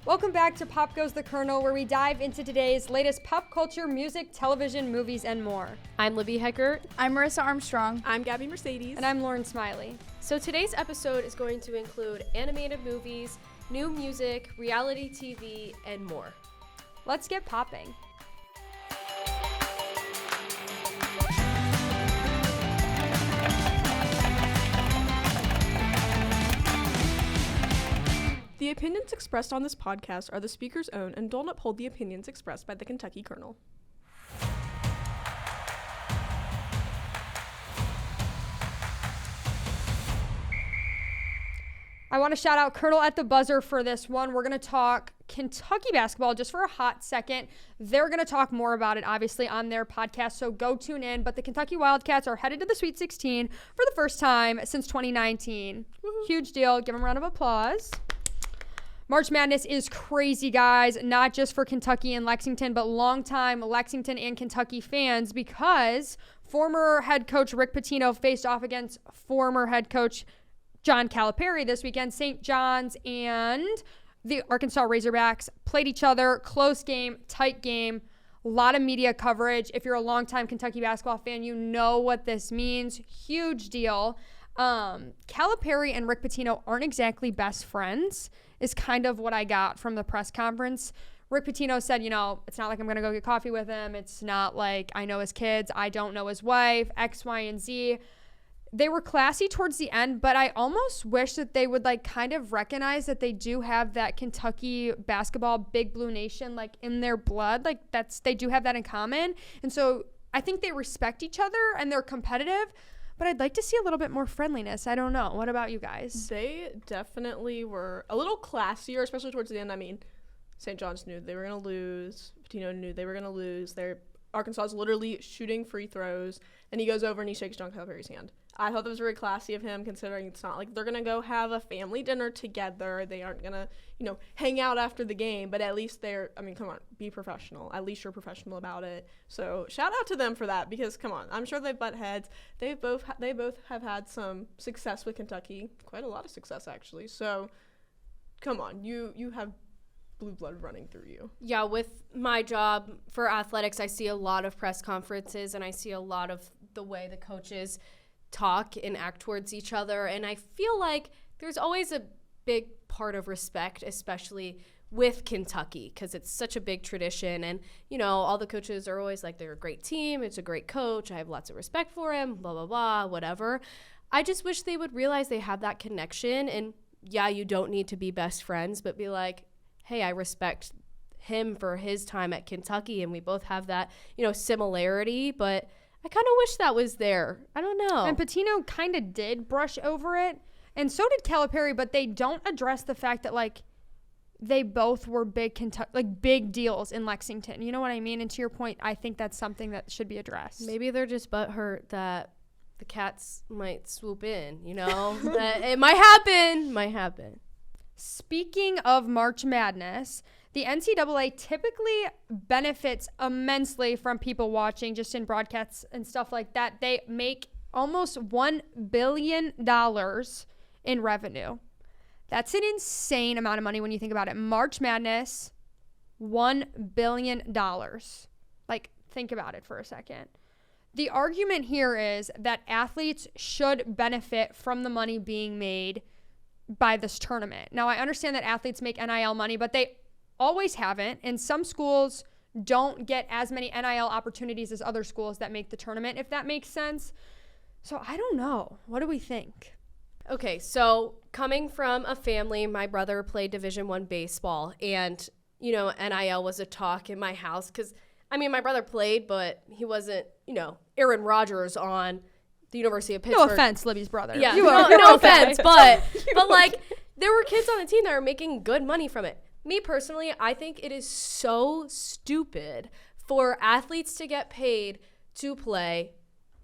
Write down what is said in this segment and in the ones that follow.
Welcome back to Pop Goes the Kernel, where we dive into today's latest pop culture, music, television, movies, and more. I'm Libby Heckert. I'm Marissa Armstrong. I'm Gabby Mercedes. And I'm Lauren Smiley. So today's episode is going to include animated movies, new music, reality TV, and more. Let's get popping. The opinions expressed on this podcast are the speaker's own and don't uphold the opinions expressed by the Kentucky Kernel. I want to shout out Kernel at the buzzer for this one. We're going to talk Kentucky basketball just for a hot second. They're going to talk more about it, obviously, on their podcast, so go tune in. But the Kentucky Wildcats are headed to the Sweet 16 for the first time since 2019. Woo-hoo. Huge deal. Give them a round of applause. March Madness is crazy, guys, not just for Kentucky and Lexington, but longtime Lexington and Kentucky fans, because former head coach Rick Pitino faced off against former head coach John Calipari this weekend. St. John's and the Arkansas Razorbacks played each other. Close game, tight game, a lot of media coverage. If you're a longtime Kentucky basketball fan, you know what this means. Huge deal. Calipari and Rick Pitino aren't exactly best friends, is kind of what I got from the press conference. Rick Pitino said, it's not like I'm going to go get coffee with him. It's not like I know his kids. I don't know his wife, X, Y, and Z. They were classy towards the end, but I almost wish that they would kind of recognize that they do have that Kentucky basketball Big Blue Nation in their blood. They do have that in common. And so I think they respect each other and they're competitive. But I'd like to see a little bit more friendliness. I don't know. What about you guys? They definitely were a little classier, especially towards the end. I mean, St. John's knew they were going to lose. Pitino knew they were going to lose. Arkansas is literally shooting free throws, and he goes over and he shakes John Calipari's hand. I thought that was very classy of him, considering it's not like they're going to go have a family dinner together. They aren't going to, hang out after the game, but at least come on, be professional. At least you're professional about it. So shout out to them for that, because come on, I'm sure they butt heads. They both have had some success with Kentucky, quite a lot of success actually. So come on, you have blue blood running through you. Yeah, with my job for athletics, I see a lot of press conferences and I see a lot of the way the coaches talk and act towards each other, and I feel like there's always a big part of respect, especially with Kentucky, because it's such a big tradition, and all the coaches are always like, they're a great team, it's a great coach, I have lots of respect for him, blah blah blah, whatever. I just wish they would realize they have that connection, and yeah, you don't need to be best friends, but be like, hey, I respect him for his time at Kentucky, and we both have that similarity, but I kind of wish that was there. I don't know. And Pitino kind of did brush over it, and so did Calipari, but they don't address the fact that they both were big big deals in Lexington. You know what I mean? And to your point, I think that's something that should be addressed. Maybe they're just butthurt that the Cats might swoop in. That it might happen. Speaking of March Madness, the NCAA typically benefits immensely from people watching, just in broadcasts and stuff like that. They make almost $1 billion in revenue. That's an insane amount of money when you think about it. March Madness, $1 billion. Think about it for a second. The argument here is that athletes should benefit from the money being made by this tournament. Now, I understand that athletes make NIL money, but they always haven't, and some schools don't get as many NIL opportunities as other schools that make the tournament, if that makes sense. So I don't know. What do we think? Okay, so coming from a family, my brother played Division I baseball, and NIL was a talk in my house, because my brother played, but he wasn't Aaron Rodgers on the University of Pittsburgh. No offense, Libby's brother. Yeah, no offense, but there were kids on the team that were making good money from it. Me personally, I think it is so stupid for athletes to get paid to play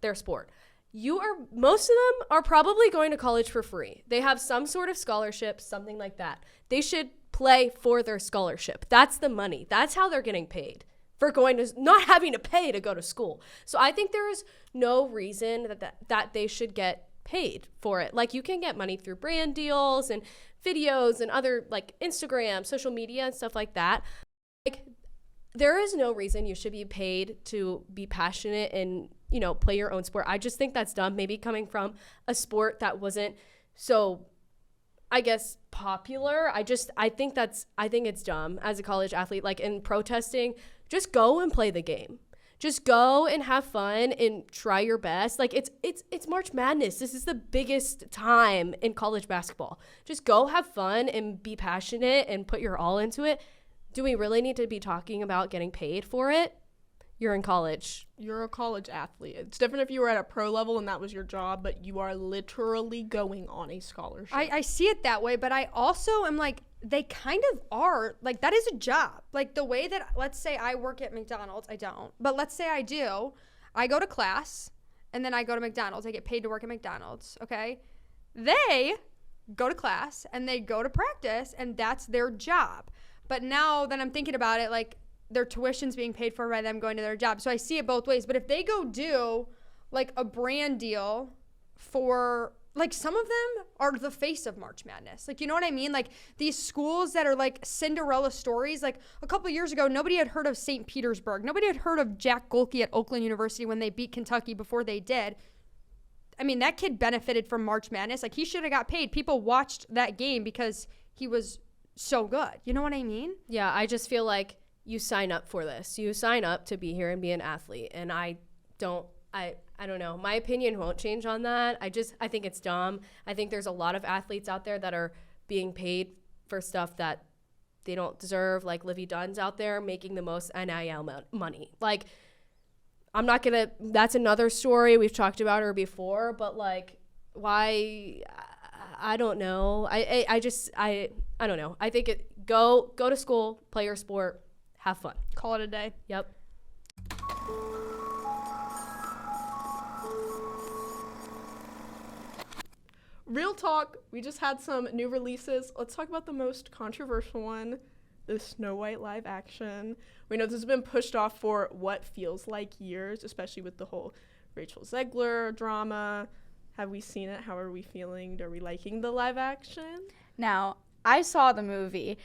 their sport. Most of them are probably going to college for free. They have some sort of scholarship, something like that. They should play for their scholarship. That's the money. That's how they're getting paid, for not having to pay to go to school. So I think there is no reason that they should get paid for it. You can get money through brand deals and videos and other like Instagram, social media and stuff like that. Like, there is no reason you should be paid to be passionate and, you know, play your own sport. I just think that's dumb. Maybe coming from a sport that wasn't so, I guess, popular. I think it's dumb as a college athlete. Like, in protesting, just go and play the game. Just go and have fun and try your best. Like, it's March Madness. This is the biggest time in college basketball. Just go have fun and be passionate and put your all into it. Do we really need to be talking about getting paid for it? You're in college. You're a college athlete. It's different if you were at a pro level and that was your job, but you are literally going on a scholarship. I see it that way, but I also am like, they kind of are. Like, that is a job. Like, the way that, let's say I work at McDonald's. I don't. But let's say I do. I go to class, and then I go to McDonald's. I get paid to work at McDonald's, okay? They go to class, and they go to practice, and that's their job. But now that I'm thinking about it, like, their tuition's being paid for by them going to their job. So I see it both ways. But if they go do, like, a brand deal for, like, some of them are the face of March Madness. Like, you know what I mean? Like, these schools that are, like, Cinderella stories. Like, a couple of years ago, nobody had heard of St. Petersburg. Nobody had heard of Jack Golke at Oakland University when they beat Kentucky before they did. I mean, that kid benefited from March Madness. Like, he should have got paid. People watched that game because he was so good. You know what I mean? Yeah, I just feel like you sign up for this. You sign up to be here and be an athlete. And I don't know. My opinion won't change on that. I think it's dumb. I think there's a lot of athletes out there that are being paid for stuff that they don't deserve. Like Livy Dunn's out there making the most NIL money. Like, that's another story. We've talked about her before, but like, why? I don't know. I don't know. I think go to school, play your sport, have fun. Call it a day. Yep. Real talk, we just had some new releases. Let's talk about the most controversial one, the Snow White live action. We know this has been pushed off for what feels like years, especially with the whole Rachel Zegler drama. Have we seen it? How are we feeling? Are we liking the live action? Now, I saw the movie.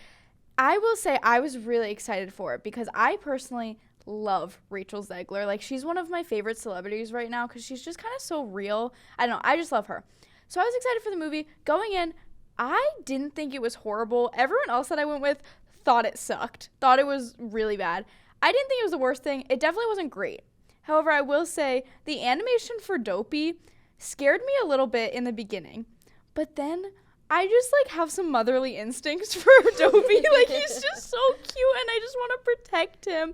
I will say I was really excited for it because I personally love Rachel Zegler. Like, she's one of my favorite celebrities right now because she's just kind of so real. I don't know. I just love her. So I was excited for the movie. Going in, I didn't think it was horrible. Everyone else that I went with thought it sucked, thought it was really bad. I didn't think it was the worst thing. It definitely wasn't great. However, I will say the animation for Dopey scared me a little bit in the beginning. But then I just, like, have some motherly instincts for Dopey. Like, he's just so cute, and I just want to protect him.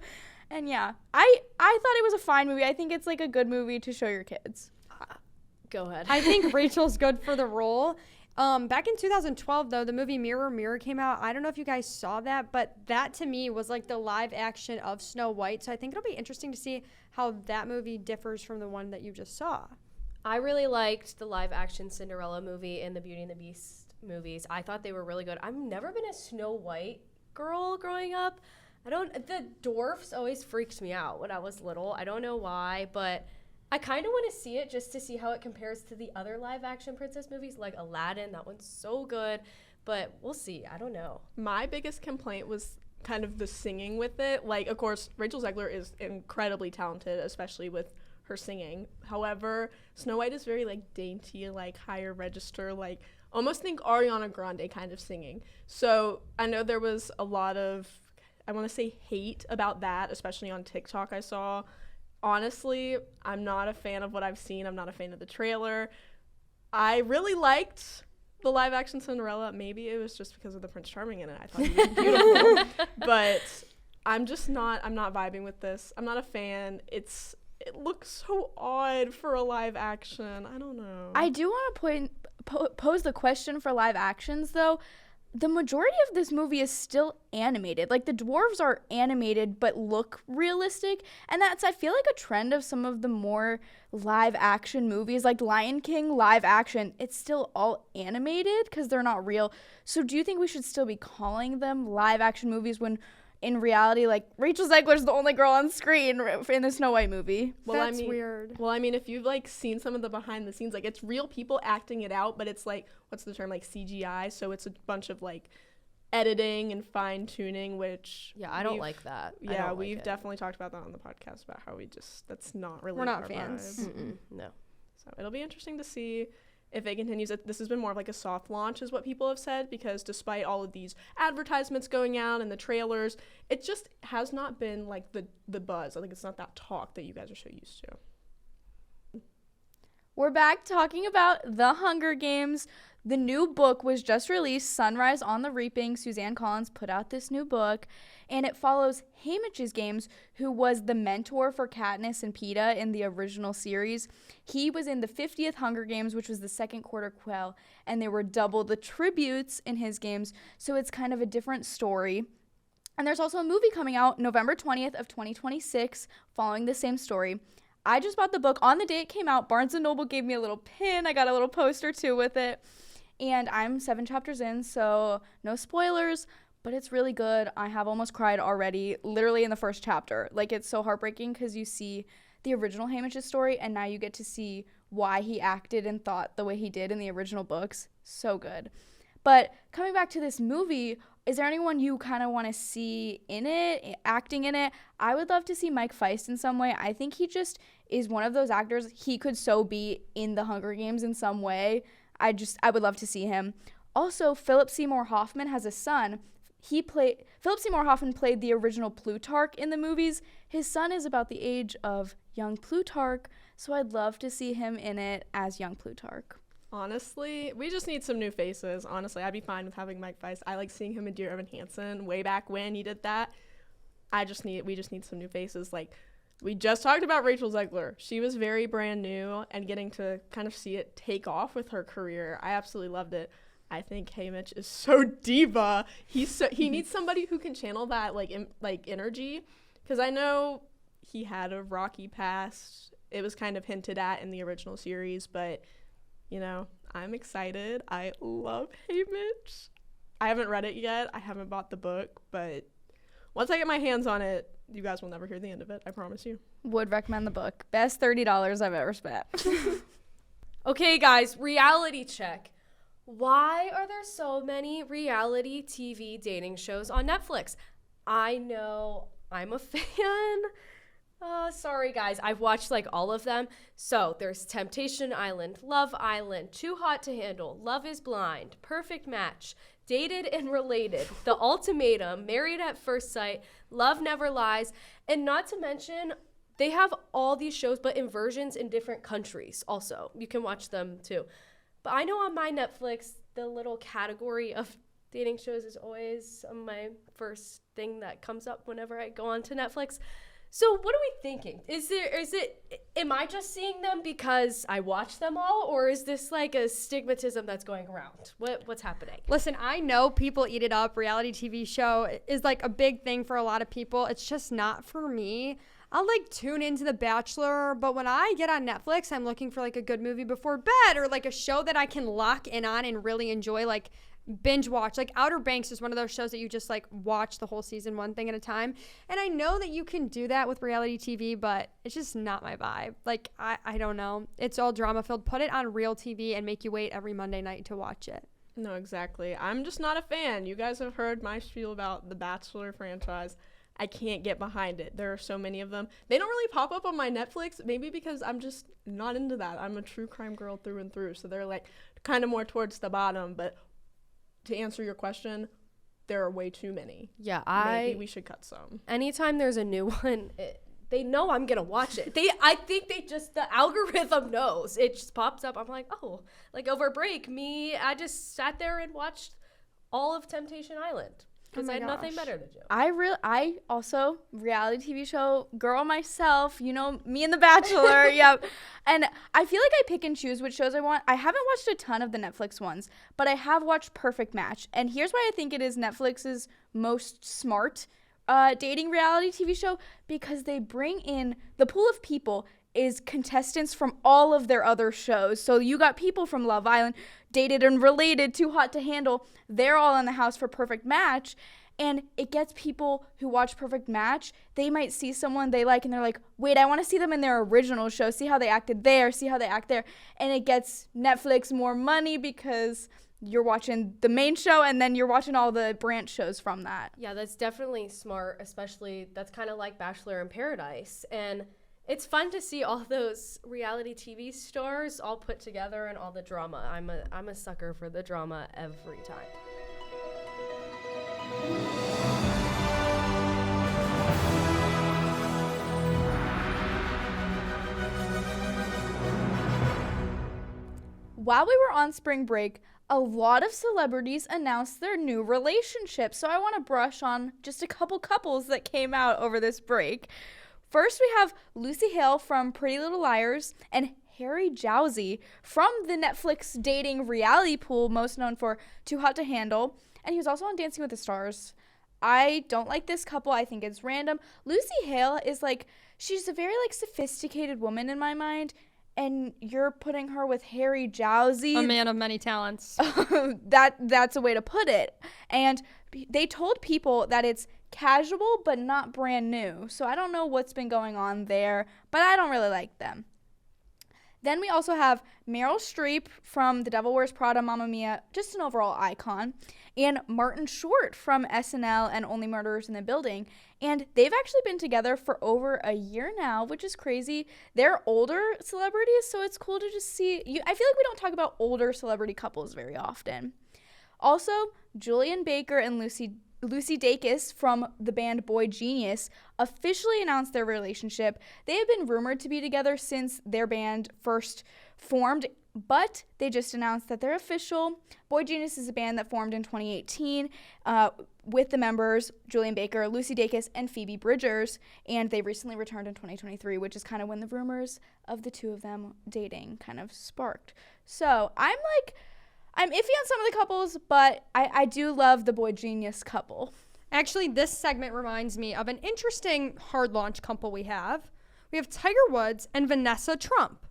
And, yeah, I thought it was a fine movie. I think it's, like, a good movie to show your kids. Go ahead. I think Rachel's good for the role. Back in 2012, though, the movie Mirror, Mirror came out. I don't know if you guys saw that, but that, to me, was, like, the live action of Snow White. So I think it'll be interesting to see how that movie differs from the one that you just saw. I really liked the live action Cinderella movie and the Beauty and the Beast movies. I thought they were really good. I've never been a Snow White girl growing up. The dwarfs always freaked me out when I was little. I don't know why, but I kind of want to see it just to see how it compares to the other live action princess movies like Aladdin. That one's so good, but we'll see. I don't know. My biggest complaint was kind of the singing with it. Like, of course, Rachel Zegler is incredibly talented, especially with her singing. However, Snow White is very, like, dainty, like, higher register, like, almost think Ariana Grande kind of singing. So I know there was a lot of, I want to say, hate about that, especially on TikTok I saw. Honestly, I'm not a fan of what I've seen. I'm not a fan of the trailer. I really liked the live action Cinderella. Maybe it was just because of the Prince Charming in it. I thought he was beautiful. But I'm not vibing with this. I'm not a fan. It looks so odd for a live action. I don't know. I do want to pose the question for live actions, though. The majority of this movie is still animated. Like, the dwarves are animated but look realistic. And that's, I feel like, a trend of some of the more live action movies. Like Lion King live action, it's still all animated because they're not real. So do you think we should still be calling them live action movies when in reality, like, Rachel Zegler's the only girl on screen in the Snow White movie. That's weird. Well, I mean, if you've like seen some of the behind the scenes, like it's real people acting it out, but it's like, what's the term, like CGI, so it's a bunch of like editing and fine tuning, which I don't like that. Yeah, we've definitely talked about that on the podcast about how that's not really we're not our fans. No. So it'll be interesting to see if it continues. This has been more of like a soft launch is what people have said, because despite all of these advertisements going out and the trailers, it just has not been like the buzz. I think it's not that talk that you guys are so used to. We're back talking about The Hunger Games. The new book was just released, Sunrise on the Reaping. Suzanne Collins put out this new book, and it follows Haymitch's Games, who was the mentor for Katniss and Peeta in the original series. He was in the 50th Hunger Games, which was the second quarter quell, and there were double the tributes in his games, so it's kind of a different story. And there's also a movie coming out November 20th of 2026 following the same story. I just bought the book on the day it came out. Barnes & Noble gave me a little pin. I got a little poster too with it. And I'm 7 chapters in, so no spoilers, but it's really good. I have almost cried already, literally in the first chapter. Like, it's so heartbreaking because you see the original Haymitch's story, and now you get to see why he acted and thought the way he did in the original books. So good. But coming back to this movie, is there anyone you kind of want to see in it, acting in it? I would love to see Mike Feist in some way. I think he just is one of those actors. He could so be in the Hunger Games in some way. I would love to see him. Also, Philip Seymour Hoffman has a son. Philip Seymour Hoffman played the original Plutarch in the movies. His son is about the age of young Plutarch, so I'd love to see him in it as young Plutarch. Honestly, we just need some new faces. Honestly, I'd be fine with having Mike Feist. I like seeing him in Dear Evan Hansen way back when he did that. We just need some new faces. Like, we just talked about Rachel Zegler. She was very brand new, and getting to kind of see it take off with her career, I absolutely loved it. I think Haymitch is so diva. He needs somebody who can channel that like energy, because I know he had a rocky past. It was kind of hinted at in the original series, but you know, I'm excited. I love Haymitch. I haven't read it yet. I haven't bought the book, but once I get my hands on it, you guys will never hear the end of it. I promise you. Would recommend the book. Best $30 I've ever spent. Okay, guys, reality check. Why are there so many reality TV dating shows on Netflix? I know I'm a fan. Sorry, guys. I've watched like all of them. So there's Temptation Island, Love Island, Too Hot to Handle, Love is Blind, Perfect Match, Dated and Related, The Ultimatum, Married at First Sight, Love Never Lies, and not to mention, they have all these shows, but in versions in different countries also. You can watch them too. But I know on my Netflix, the little category of dating shows is always my first thing that comes up whenever I go onto Netflix. So what are we thinking? Am I just seeing them because I watch them all, or is this like a stigmatism that's going around? What's happening? Listen, I know people eat it up. Reality TV show is like a big thing for a lot of people. It's just not for me. I'll like tune into The Bachelor, but when I get on Netflix, I'm looking for like a good movie before bed, or like a show that I can lock in on and really enjoy, like binge watch. Like Outer Banks is one of those shows that you just like watch the whole season one thing at a time. And I know that you can do that with reality TV, but it's just not my vibe. Like, I don't know. It's all drama filled. Put it on real TV and make you wait every Monday night to watch it. No, exactly. I'm just not a fan. You guys have heard my spiel about the Bachelor franchise. I can't get behind it. There are so many of them. They don't really pop up on my Netflix, maybe because I'm just not into that. I'm a true crime girl through and through, so they're like kind of more towards the bottom. But to answer your question, there are way too many. Yeah, maybe we should cut some. Anytime there's a new one, they know I'm gonna watch it. I think the algorithm knows. It just pops up. I'm like, oh, like over break, I just sat there and watched all of Temptation Island. Because I had nothing better to do. I also, reality TV show girl myself, you know, me and The Bachelor, yep. And I feel like I pick and choose which shows I want. I haven't watched a ton of the Netflix ones, but I have watched Perfect Match. And here's why I think it is Netflix's most smart dating reality TV show, because they bring in, the pool of people is contestants from all of their other shows. So you got people from Love Island, Dated and Related, Too Hot to Handle. They're all in the house for Perfect Match. And it gets people who watch Perfect Match, they might see someone they like and they're like, wait, I want to see them in their original show, see how they acted there, see how they act there. And it gets Netflix more money because you're watching the main show and then you're watching all the branch shows from that. Yeah, that's definitely smart, especially that's kind of like Bachelor in Paradise. And it's fun to see all those reality TV stars all put together and all the drama. I'm a sucker for the drama every time. While we were on spring break, a lot of celebrities announced their new relationships. So I want to brush on just a couple couples that came out over this break. First, we have Lucy Hale from Pretty Little Liars and Harry Jowsey from the Netflix dating reality pool, most known for Too Hot to Handle. And he was also on Dancing with the Stars. I don't like this couple. I think it's random. Lucy Hale is she's a very sophisticated woman in my mind. And you're putting her with Harry Jowsey. A man of many talents. That's a way to put it. And they told people that it's casual but not brand new. So I don't know what's been going on there, but I don't really like them. Then we also have Meryl Streep from The Devil Wears Prada, Mamma Mia, just an overall icon, and Martin Short from SNL and Only Murders in the Building. And they've actually been together for over a year now, which is crazy. They're older celebrities, so it's cool to just see. I feel like we don't talk about older celebrity couples very often. Also, Julian Baker and Lucy Dacus from the band Boy Genius officially announced their relationship. They have been rumored to be together since their band first formed, but they just announced that they're official. Boy Genius is a band that formed in 2018 with the members Julian Baker, Lucy Dacus, and Phoebe Bridgers, and they recently returned in 2023, which is kind of when the rumors of the two of them dating kind of sparked. So I'm iffy on some of the couples, but I do love the Boy Genius couple. Actually, this segment reminds me of an interesting hard launch couple we have. We have Tiger Woods and Vanessa Trump.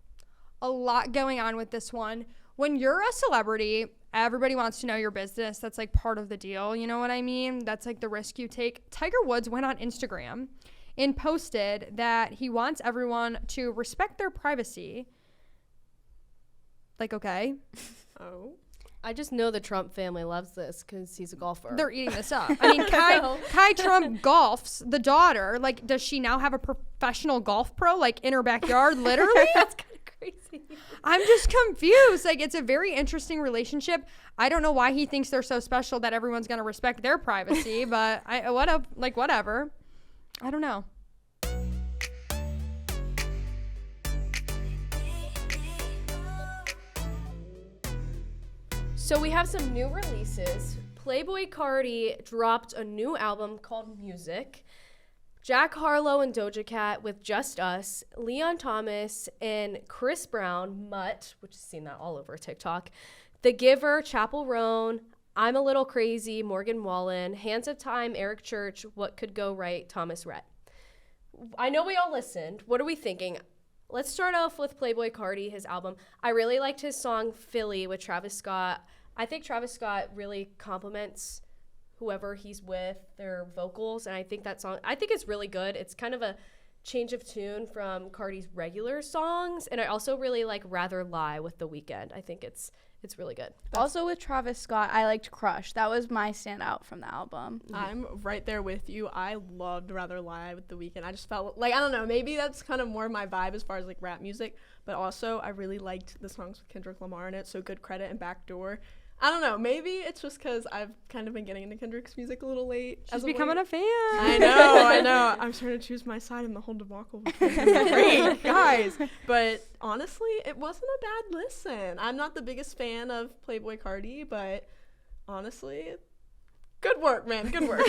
A lot going on with this one. When you're a celebrity, everybody wants to know your business. That's part of the deal. You know what I mean? That's the risk you take. Tiger Woods went on Instagram and posted that he wants everyone to respect their privacy. Okay. Oh. I just know the Trump family loves this because he's a golfer. They're eating this up. I mean, Kai Trump golfs the daughter. Does she now have a professional golf pro in her backyard, literally? That's kind of crazy. I'm just confused. It's a very interesting relationship. I don't know why he thinks they're so special that everyone's going to respect their privacy, but whatever. I don't know. So we have some new releases. Playboi Carti dropped a new album called Music. Jack Harlow and Doja Cat with Just Us. Leon Thomas and Chris Brown, Mutt, which has seen that all over TikTok. The Giver, Chappell Roan. I'm a Little Crazy, Morgan Wallen. Hands of Time, Eric Church. What Could Go Right, Thomas Rhett. I know we all listened. What are we thinking? Let's start off with Playboi Carti, his album. I really liked his song Philly with Travis Scott. I think Travis Scott really compliments whoever he's with, their vocals, and I think that song, it's really good. It's kind of a change of tune from Carti's regular songs, and I also really like Rather Lie with The Weeknd. I think it's really good. Also with Travis Scott, I liked Crush. That was my standout from the album. I'm right there with you. I loved Rather Lie with The Weeknd. I just felt I don't know, maybe that's kind of more my vibe as far as rap music, but also I really liked the songs with Kendrick Lamar in it, so Good Credit and Backdoor. I don't know, maybe it's just because I've kind of been getting into Kendrick's music a little late. She's becoming a fan. I know. I'm starting to choose my side in the whole debacle. Great, guys. But honestly, it wasn't a bad listen. I'm not the biggest fan of Playboi Carti, but honestly, good work, man. Good work.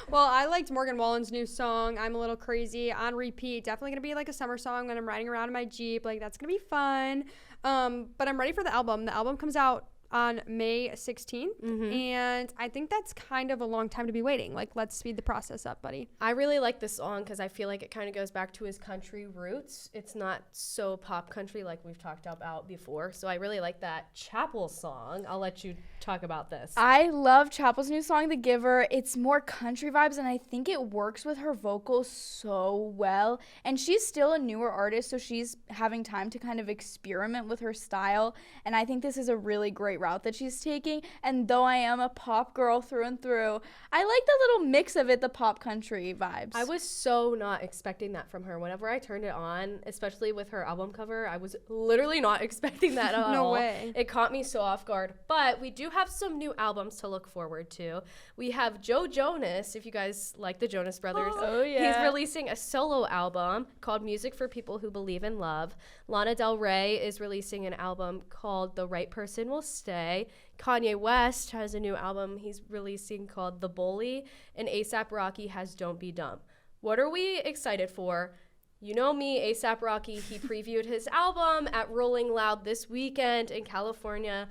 Well, I liked Morgan Wallen's new song, I'm a Little Crazy, on repeat. Definitely going to be a summer song when I'm riding around in my Jeep. That's going to be fun. But I'm ready for the album. The album comes out on May 16th, and I think that's kind of a long time to be waiting. Let's speed the process up, buddy. I really like this song because I feel like it kind of goes back to his country roots. It's not so pop country like we've talked about before, so I really like that Chappell song. I'll let you talk about this. I love Chapel's new song, The Giver. It's more country vibes, and I think it works with her vocals so well. And she's still a newer artist, so she's having time to kind of experiment with her style. And I think this is a really great route that she's taking. And though I am a pop girl through and through, I like the little mix of it, the pop country vibes. I was so not expecting that from her. Whenever I turned it on, especially with her album cover, I was literally not expecting that at all. No way. It caught me so off guard. But we do have some new albums to look forward to. We have Joe Jonas, if you guys like the Jonas Brothers. Oh, yeah. He's releasing a solo album called Music for People Who Believe in Love. Lana Del Rey is releasing an album called The Right Person Will Stay. Kanye West has a new album he's releasing called The Bully. And A$AP Rocky has Don't Be Dumb. What are we excited for? You know me, A$AP Rocky, he previewed his album at Rolling Loud this weekend in California.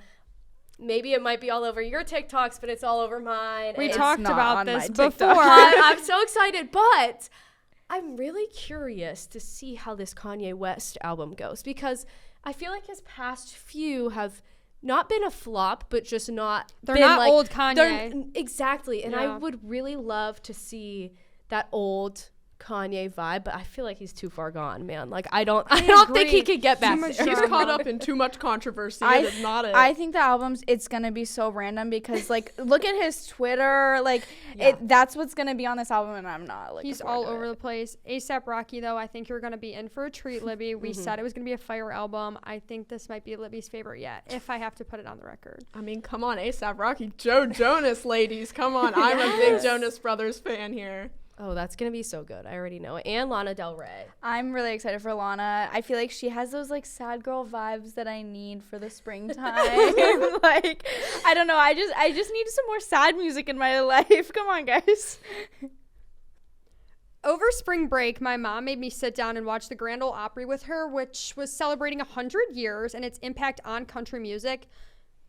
Maybe it might be all over your TikToks, but it's all over mine. We It's talked not about on this my TikTok. before. I'm so excited, but I'm really curious to see how this Kanye West album goes because I feel like his past few have not been a flop, but just not They're been not like, old Kanye. Exactly. And I Yeah. would really love to see that old Kanye vibe, but I feel like he's too far gone, man. Like I don't think he could get back much there. He's drama. caught up in too much controversy. I- It is not it. I think the album's it's gonna be so random because like look at his Twitter, like Yeah. that's what's gonna be on this album, and I'm not like He's all over the place. A$AP Rocky, though, I think you're going to be in for a treat, Libby. We said it was going to be a fire album. I think this might be Libby's favorite yet, if I have to put it on the record. I mean, come on, A$AP Rocky, Joe Jonas, ladies, come on. I'm a big Jonas Brothers fan here. Oh, that's gonna be so good. I already know it. And Lana Del Rey. I'm really excited for Lana. I feel like she has those like sad girl vibes that I need for the springtime. Like I don't know. I just need some more sad music in my life. Come on, guys. Over spring break, my mom made me sit down and watch the Grand Ole Opry with her, which was celebrating 100 years and its impact on country music.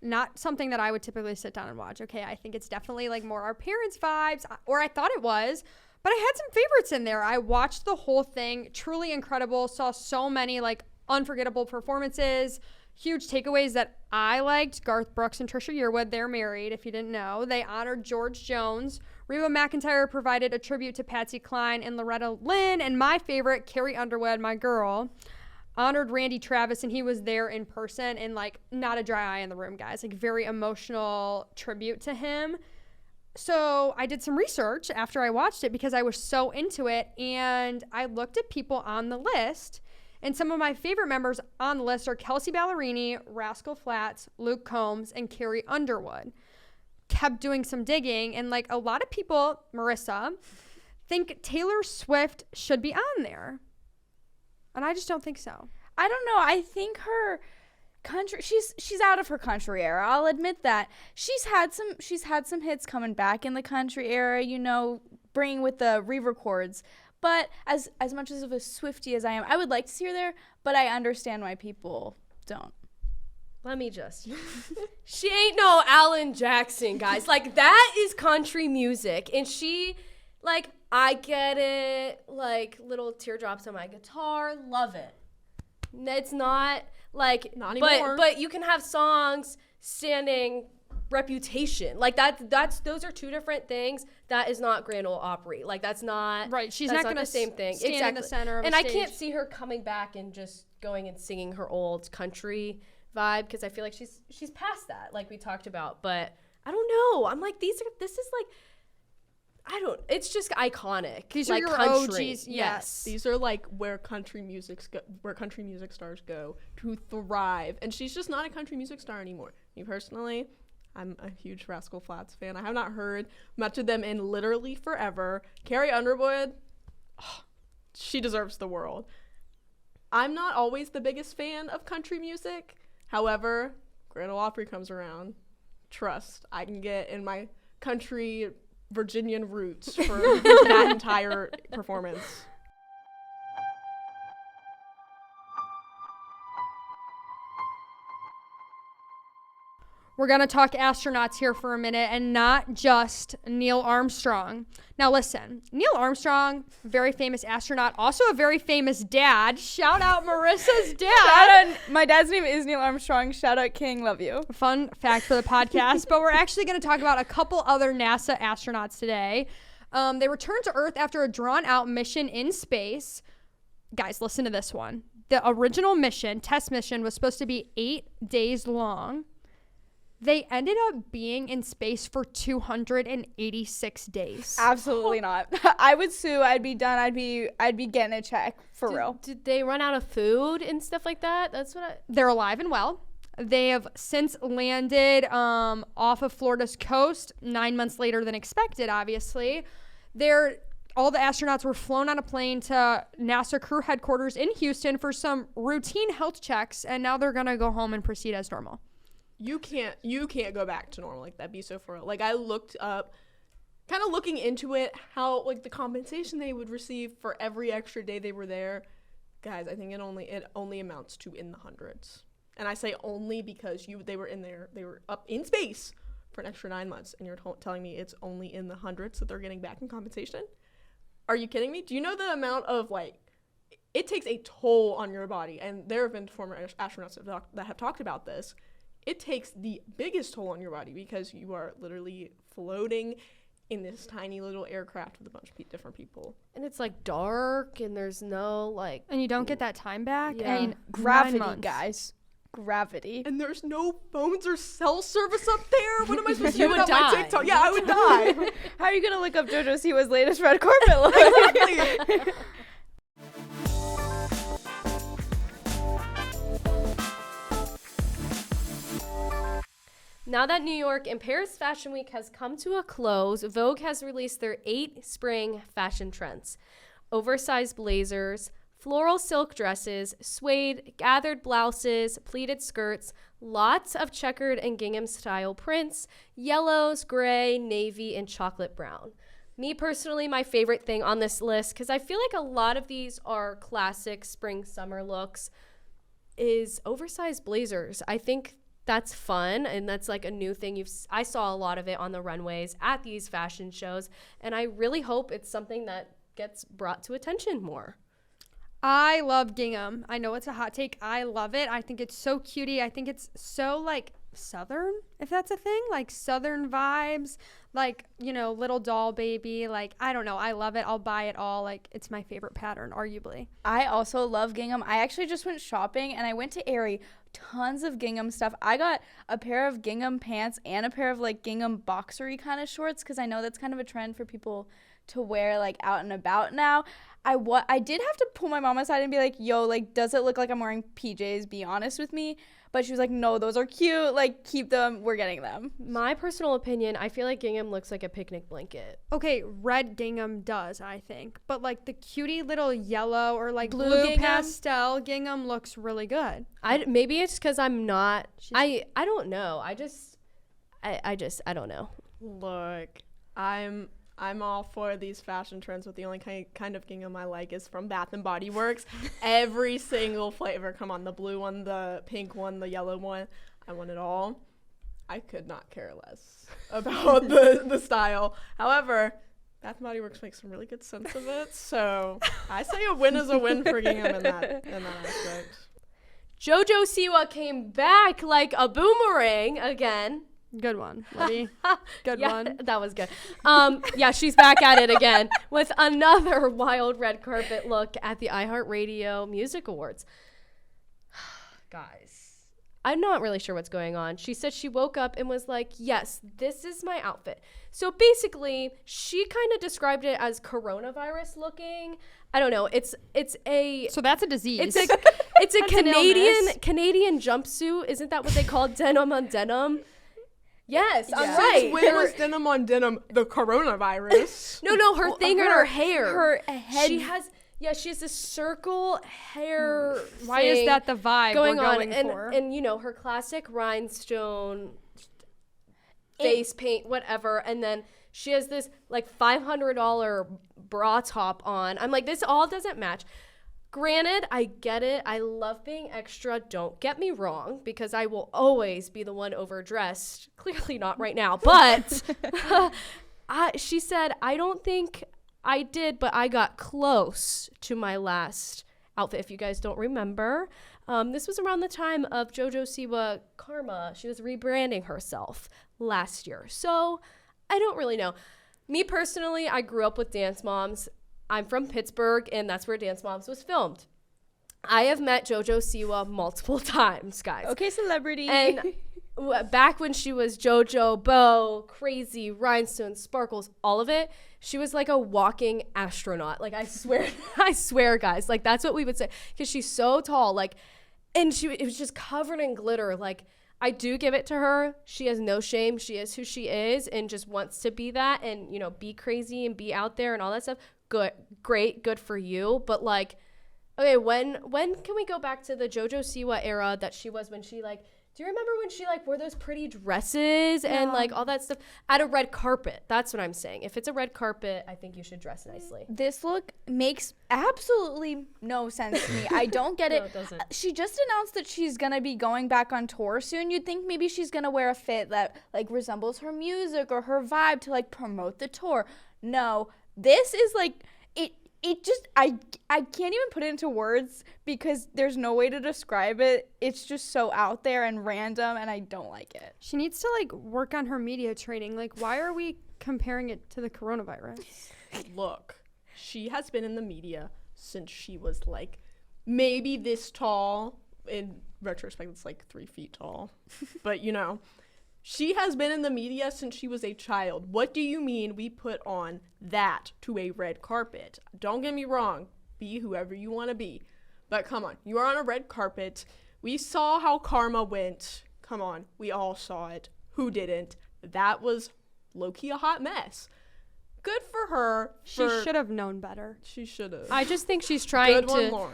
Not something that I would typically sit down and watch. Okay, I think it's definitely like more our parents' vibes, or I thought it was. But I had some favorites in there. I watched the whole thing. Truly incredible. Saw so many like unforgettable performances. Huge takeaways that I liked. Garth Brooks and Trisha Yearwood, they're married, if you didn't know. They honored George Jones. Reba McEntire provided a tribute to Patsy Cline and Loretta Lynn. And my favorite, Carrie Underwood, my girl, honored Randy Travis, and he was there in person, and like not a dry eye in the room, guys. Like very emotional tribute to him. So I did some research after I watched it because I was so into it, and I looked at people on the list, and some of my favorite members on the list are Kelsey Ballerini, Rascal Flatts, Luke Combs, and Carrie Underwood. Kept doing some digging, and like a lot of people, Marissa, think Taylor Swift should be on there. And I just don't think so. I don't know. I think her country she's out of her country era. I'll admit that. She's had some hits coming back in the country era, you know, bringing with the re-records. But as much as of a Swiftie as I am, I would like to see her there, but I understand why people don't. Let me just. She ain't no Alan Jackson, guys. Like, that is country music. And she, like, I get it. Like, little teardrops on my guitar. Love it. It's not, like, Not anymore. But you can have songs standing Reputation. Like, those are two different things. That is not Grand Ole Opry. Like, that's not. Right. She's that's not going to the same thing. stand Exactly. in the center of And a I stage. can't see her coming back and just going and singing her old country vibe because I feel like she's past that, like we talked about. But I don't know. I'm like, this is like, it's just iconic. These like are your country. OGs. Yes. These are like where country music stars go to thrive, and she's just not a country music star anymore. Me personally, I'm a huge Rascal Flatts fan. I have not heard much of them in literally forever. Carrie Underwood, she deserves the world. I'm not always the biggest fan of country music. However, Grand Ole Opry comes around. Trust, I can get in my country Virginian roots for that entire performance. We're going to talk astronauts here for a minute, and not just Neil Armstrong. Now listen, Neil Armstrong, very famous astronaut, also a very famous dad. Shout out Marissa's dad. Shout out, my dad's name is Neil Armstrong. Shout out King, love you. Fun fact for the podcast. But we're actually going to talk about a couple other NASA astronauts today. They returned to Earth after a drawn-out mission in space. Guys, listen to this one. The original mission, test mission, was supposed to be 8 days long. They ended up being in space for 286 days. Absolutely not. I would sue. I'd be done. I'd be getting a check for real. Did they run out of food and stuff like that? That's what They're alive and well. They have since landed off of Florida's coast 9 months later than expected, obviously. All the astronauts were flown on a plane to NASA crew headquarters in Houston for some routine health checks, and now they're going to go home and proceed as normal. You can't go back to normal. Like, that'd be so for real. Like, I looked up, kind of looking into it, how, like, the compensation they would receive for every extra day they were there. Guys, I think it only amounts to in the hundreds. And I say only because they were up in space for an extra 9 months, and you're telling me it's only in the hundreds that they're getting back in compensation? Are you kidding me? Do you know the amount of, like, it takes a toll on your body, and there have been former astronauts that have talked about this. It takes the biggest toll on your body because you are literally floating in this tiny little aircraft with a bunch of different people. And it's like dark and there's no like. And you don't get that time back? Yeah. I mean, Gravity, 9 months. guys. Gravity. And there's no phones or cell service up there. What am I supposed to You do would without my die. TikTok? Yeah, I would die. How are you going to look up Jojo Siwa's latest red carpet look? Exactly. Now that New York and Paris Fashion Week has come to a close, Vogue has released their 8 spring fashion trends. Oversized blazers, floral silk dresses, suede, gathered blouses, pleated skirts, lots of checkered and gingham style prints, yellows, gray, navy, and chocolate brown. Me personally, my favorite thing on this list, because I feel like a lot of these are classic spring summer looks, is oversized blazers. I think that's fun, and that's like a new thing. I saw a lot of it on the runways at these fashion shows, and I really hope it's something that gets brought to attention more. I love gingham. I know it's a hot take. I love it. I think it's so cutie. I think it's so, like, southern, if that's a thing. Like, southern vibes. Like, you know, little doll baby. Like, I don't know. I love it. I'll buy it all. Like, it's my favorite pattern, arguably. I also love gingham. I actually just went shopping, and I went to Aerie. Tons of gingham stuff. I got a pair of gingham pants and a pair of, like, gingham boxery kind of shorts, because I know that's kind of a trend for people to wear, like, out and about now. I did have to pull my mom aside and be like, yo, like, does it look like I'm wearing PJs? Be honest with me. But she was like, no, those are cute. Like, keep them. We're getting them. My personal opinion, I feel like gingham looks like a picnic blanket. Okay, red gingham does, I think. But, like, the cutie little yellow or, like, Blue blue gingham? pastel gingham looks really good. Maybe it's because I'm not. I don't know. I don't know. Look, I'm all for these fashion trends, but the only kind of gingham I like is from Bath & Body Works. Every single flavor. Come on, the blue one, the pink one, the yellow one. I want it all. I could not care less about the style. However, Bath & Body Works makes some really good sense of it. So I say a win is a win for gingham in that aspect. Jojo Siwa came back like a boomerang again. Good one, Libby. Good one. That was good. Yeah, she's back at it again with another wild red carpet look at the iHeartRadio Music Awards. Guys, I'm not really sure what's going on. She said she woke up and was like, yes, this is my outfit. So basically, she kind of described it as coronavirus looking. I don't know. It's a So that's a disease. it's a That's an Canadian jumpsuit. Isn't that what they call denim on denim? Yes, I'm Yeah. right. When was denim on denim the coronavirus? No, her thing in her hair. Her head. She has this circle hair. Why is thing that the vibe going we're on? going for? And you know, her classic rhinestone face paint, whatever, and then she has this like $500 bra top on. I'm like, this all doesn't match. Granted, I get it. I love being extra. Don't get me wrong, because I will always be the one overdressed. Clearly not right now, but she said, I don't think I did, but I got close to my last outfit. If you guys don't remember, this was around the time of Jojo Siwa Karma. She was rebranding herself last year. So I don't really know. Me personally, I grew up with Dance Moms. I'm from Pittsburgh, and that's where Dance Moms was filmed. I have met Jojo Siwa multiple times, guys. Okay, celebrity. And back when she was Jojo, Bo, Crazy, Rhinestones, Sparkles, all of it, she was like a walking astronaut. Like, I swear, guys. Like, that's what we would say. Because she's so tall. Like, and it was just covered in glitter. Like, I do give it to her. She has no shame. She is who she is and just wants to be that and, you know, be crazy and be out there and all that stuff. Good for you. But like, okay, when can we go back to the Jojo Siwa era that she was when she like, do you remember when she like wore those pretty dresses and like all that stuff at a red carpet? That's what I'm saying. If it's a red carpet, I think you should dress nicely. This look makes absolutely no sense to me. I don't get it. No, it doesn't. She just announced that she's going to be going back on tour soon. You'd think maybe she's going to wear a fit that like resembles her music or her vibe to like promote the tour. No, this is like it just I can't even put it into words because there's no way to describe it. It's just so out there and random and I don't like it. She needs to like work on her media training. Like, why are we comparing it to the coronavirus? Look, she has been in the media since she was like maybe this tall. In retrospect, it's like 3 feet tall. But you know, she has been in the media since she was a child. What do you mean we put on that to a red carpet? Don't get me wrong. Be whoever you want to be. But come on. You are on a red carpet. We saw how Karma went. Come on. We all saw it. Who didn't? That was low-key a hot mess. Good for her. She should have known better. She should have. I just think she's trying Good to. one, Lauren.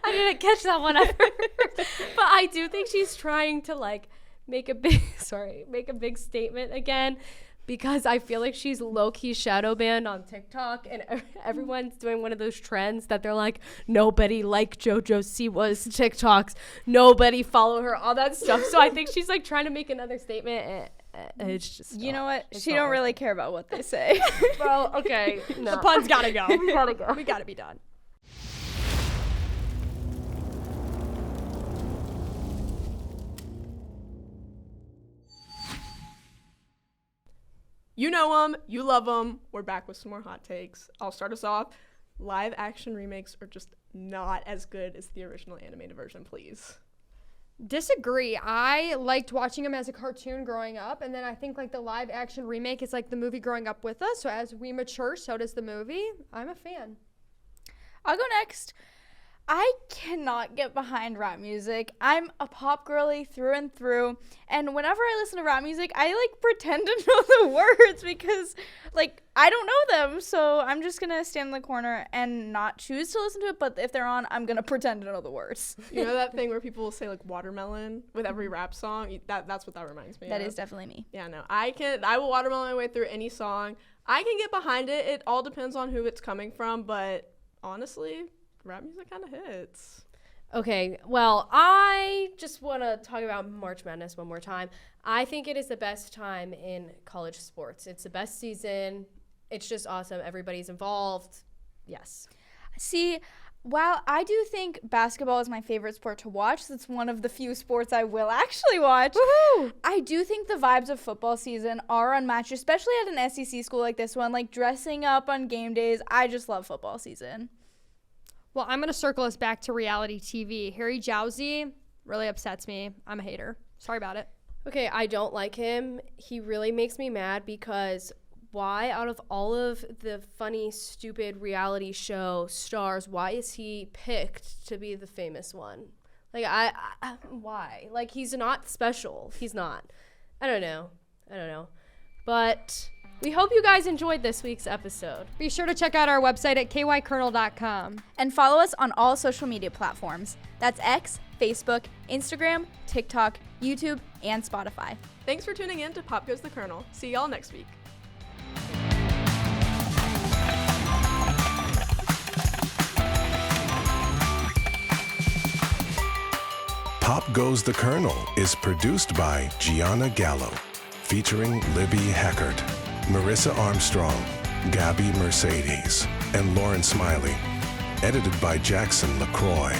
I didn't catch that one ever. But I do think she's trying to like make a big statement again, because I feel like she's low-key shadow banned on TikTok and everyone's doing one of those trends that they're like, nobody like Jojo Siwa's TikToks, nobody follow her, all that stuff. So I think she's like trying to make another statement and it's just you know what? She don't really care about what they say. Well, okay. No. The pun's gotta go. We gotta be done. You know them. You love them. We're back with some more hot takes. I'll start us off. Live action remakes are just not as good as the original animated version, please. Disagree. I liked watching them as a cartoon growing up, and then I think like the live action remake is like the movie growing up with us. So as we mature, so does the movie. I'm a fan. I'll go next. I cannot get behind rap music. I'm a pop girly through and through. And whenever I listen to rap music, I like pretend to know the words because like I don't know them. So I'm just going to stand in the corner and not choose to listen to it. But if they're on, I'm going to pretend to know the words. You know that thing where people will say like watermelon with every rap song? That's what that reminds me of. That is definitely me. Yeah, no. I will watermelon my way through any song. I can get behind it. It all depends on who it's coming from. But honestly, rap music kind of hits. Okay, well, I just want to talk about March Madness one more time. I think it is the best time in college sports. It's the best season. It's just awesome. Everybody's involved. Yes. See, while I do think basketball is my favorite sport to watch, that's one of the few sports I will actually watch. Woohoo! I do think the vibes of football season are unmatched, especially at an SEC school like this one, like dressing up on game days. I just love football season. Well, I'm going to circle us back to reality TV. Harry Jowsey really upsets me. I'm a hater. Sorry about it. Okay, I don't like him. He really makes me mad because why, out of all of the funny, stupid reality show stars, why is he picked to be the famous one? Like, why? Like, he's not special. He's not. I don't know. But we hope you guys enjoyed this week's episode. Be sure to check out our website at kykernel.com. And follow us on all social media platforms. That's X, Facebook, Instagram, TikTok, YouTube, and Spotify. Thanks for tuning in to Pop Goes the Kernel. See y'all next week. Pop Goes the Kernel is produced by Gianna Gallo, featuring Libby Heckert, Marissa Armstrong, Gabby Mercedes, and Lauren Smiley. Edited by Jackson LaCroix.